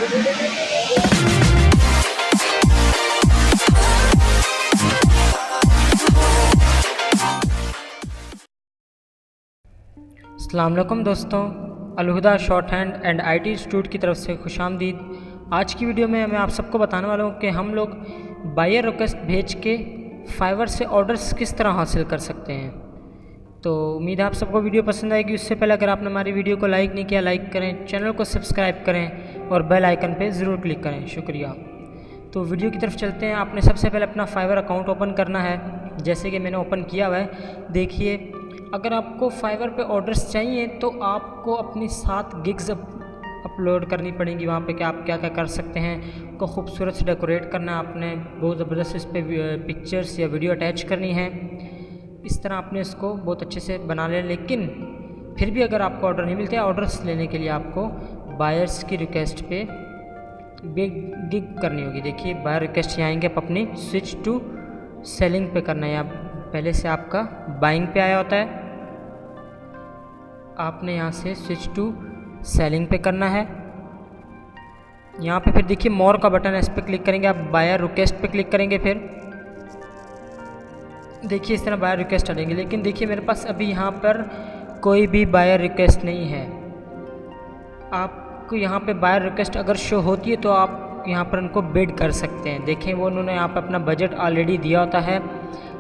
अस्सलाम वालेकुम दोस्तों, Al Huda short hand and IT institute की तरफ से खुशामदीद। आज की वीडियो में मैं आप सबको बताने वाला हूँ कि हम लोग बायर रिक्वेस्ट भेज के फाइवर से ऑर्डर्स किस तरह हासिल कर सकते हैं। तो उम्मीद है आप सबको वीडियो पसंद आएगी। उससे पहले अगर आपने हमारी वीडियो को लाइक नहीं किया, लाइक करें, चैनल को सब्सक्राइब करें और बेल आइकन पर ज़रूर क्लिक करें। शुक्रिया। तो वीडियो की तरफ चलते हैं। आपने सबसे पहले अपना फाइवर अकाउंट ओपन करना है, जैसे कि मैंने ओपन किया हुआ है। देखिए, अगर आपको फाइवर पे ऑर्डर्स चाहिए तो आपको अपनी 7 गिग्स अपलोड करनी पड़ेंगी वहाँ पे कि आप क्या क्या कर सकते हैं। उनको खूबसूरत से डेकोरेट करना है आपने, बहुत ज़बरदस्त इस पर पिक्चर्स या वीडियो अटैच करनी है। इस तरह आपने इसको बहुत अच्छे से बना लें। लेकिन फिर भी अगर आपको ऑर्डर नहीं मिलते, ऑर्डर्स लेने के लिए आपको बायर्स की रिक्वेस्ट पे गिग करनी होगी। देखिए, बायर रिक्वेस्ट यहाँ आएंगे, आप अपनी स्विच टू सेलिंग पे करना है। पहले से आपका बाइंग पे आया होता है, आपने यहाँ से स्विच टू सेलिंग पे करना है। यहाँ पे फिर देखिए मोर का बटन है, इस पर क्लिक करेंगे आप। बायर रिक्वेस्ट पे क्लिक करेंगे, फिर देखिए इस तरह बायर रिक्वेस्ट आ जाएंगे। लेकिन देखिए मेरे पास अभी यहाँ पर कोई भी बायर रिक्वेस्ट नहीं है। आपको यहाँ पे बायर रिक्वेस्ट अगर शो होती है तो आप यहाँ पर उनको बिड कर सकते हैं। देखें, वो उन्होंने यहाँ पर अपना बजट ऑलरेडी दिया होता है।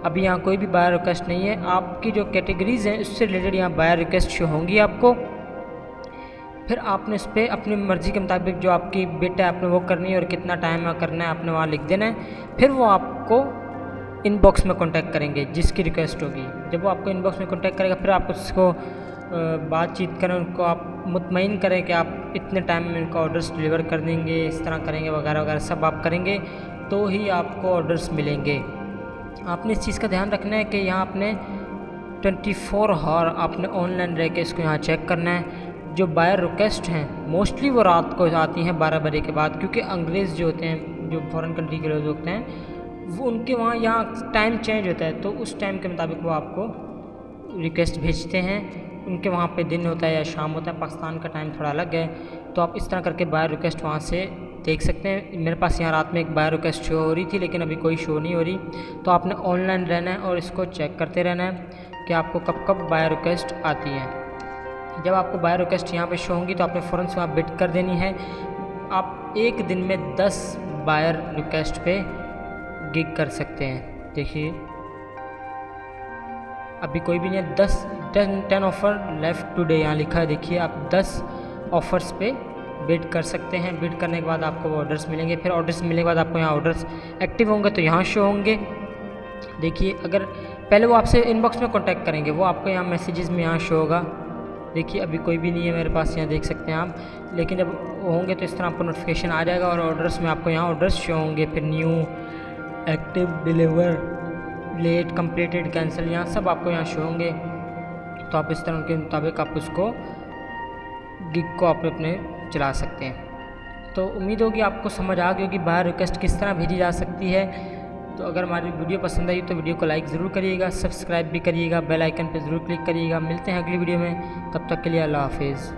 अभी यहाँ कोई भी बायर रिक्वेस्ट नहीं है। आपकी जो कैटेगरीज़ हैं उससे रिलेटेड यहाँ बायर रिक्वेस्ट शो होंगी आपको। फिर आपने इस पर अपनी मर्ज़ी के मुताबिक जो आपकी बिट है आपने वो करनी है और कितना टाइम में करना है आपने वहाँ लिख देना है। फिर वो आपको इनबॉक्स में कांटेक्ट करेंगे जिसकी रिक्वेस्ट होगी। जब वो आपको इनबॉक्स में कांटेक्ट करेगा फिर आप उसको बातचीत करें, उनको आप मुतमईन करें कि आप इतने टाइम में उनको ऑर्डर्स डिलीवर कर देंगे, इस तरह करेंगे वगैरह वगैरह सब आप करेंगे तो ही आपको ऑर्डर्स मिलेंगे। आपने इस चीज़ का ध्यान रखना है कि यहाँ आपने 24 आवर आपने ऑनलाइन रह के इसको यहाँ चेक करना है। जो बायर रिक्वेस्ट हैं मोस्टली वो रात को आती हैं 12 बजे के बाद, क्योंकि अंग्रेज़ जो होते हैं, जो फॉरेन कंट्री के लोग होते हैं, वो उनके वहाँ यहाँ टाइम चेंज होता है तो उस टाइम के मुताबिक वो आपको रिक्वेस्ट भेजते हैं। उनके वहाँ पे दिन होता है या शाम होता है, पाकिस्तान का टाइम थोड़ा अलग है। तो आप इस तरह करके बायर रिक्वेस्ट वहाँ से देख सकते हैं। मेरे पास यहाँ रात में एक बायर रिक्वेस्ट शो हो रही थी लेकिन अभी कोई शो नहीं हो रही। तो आपने ऑनलाइन रहना है और इसको चेक करते रहना है कि आपको कब कब बायर रिक्वेस्ट आती है। जब आपको बायर रिक्वेस्ट यहाँ पे शो होंगी तो आपने फ़ौरन से वहाँ बिड कर देनी है। आप एक दिन में 10 बायर रिक्वेस्ट पे गिग कर सकते हैं। देखिए अभी कोई भी नहीं है। 10 ऑफ़र लेफ़्ट टुडे यहाँ लिखा है। देखिए आप 10 ऑफ़र्स पे बिड कर सकते हैं। बिड करने के बाद आपको वो ऑर्डर्स मिलेंगे। फिर ऑर्डर्स मिलने के बाद आपको यहाँ ऑर्डर्स एक्टिव होंगे तो यहाँ शो होंगे। देखिए, अगर पहले वो आपसे इनबॉक्स में कांटेक्ट करेंगे, वो आपको यहाँ मैसेजेस में यहाँ शो होगा। देखिए अभी कोई भी नहीं है मेरे पास, यहाँ देख सकते हैं आप। लेकिन जब होंगे तो इस तरह आपको नोटिफिकेशन आ जाएगा और ऑर्डर्स में आपको यहाँ ऑर्डर्स शो होंगे। फिर new, active, deliver, late, completed, cancel, यहाँ सब आपको यहाँ शो होंगे। तो आप इस तरह के मुताबिक आप उसको गिग को आप अपने चला सकते हैं। तो उम्मीद होगी आपको समझ आ गई होगी बायर रिक्वेस्ट किस तरह भेजी जा सकती है। तो अगर हमारी वीडियो पसंद आई तो वीडियो को लाइक ज़रूर करिएगा, सब्सक्राइब भी करिएगा, बेल आइकन पर ज़रूर क्लिक करिएगा। मिलते हैं अगली वीडियो में, तब तक के लिए अल्लाह हाफिज़।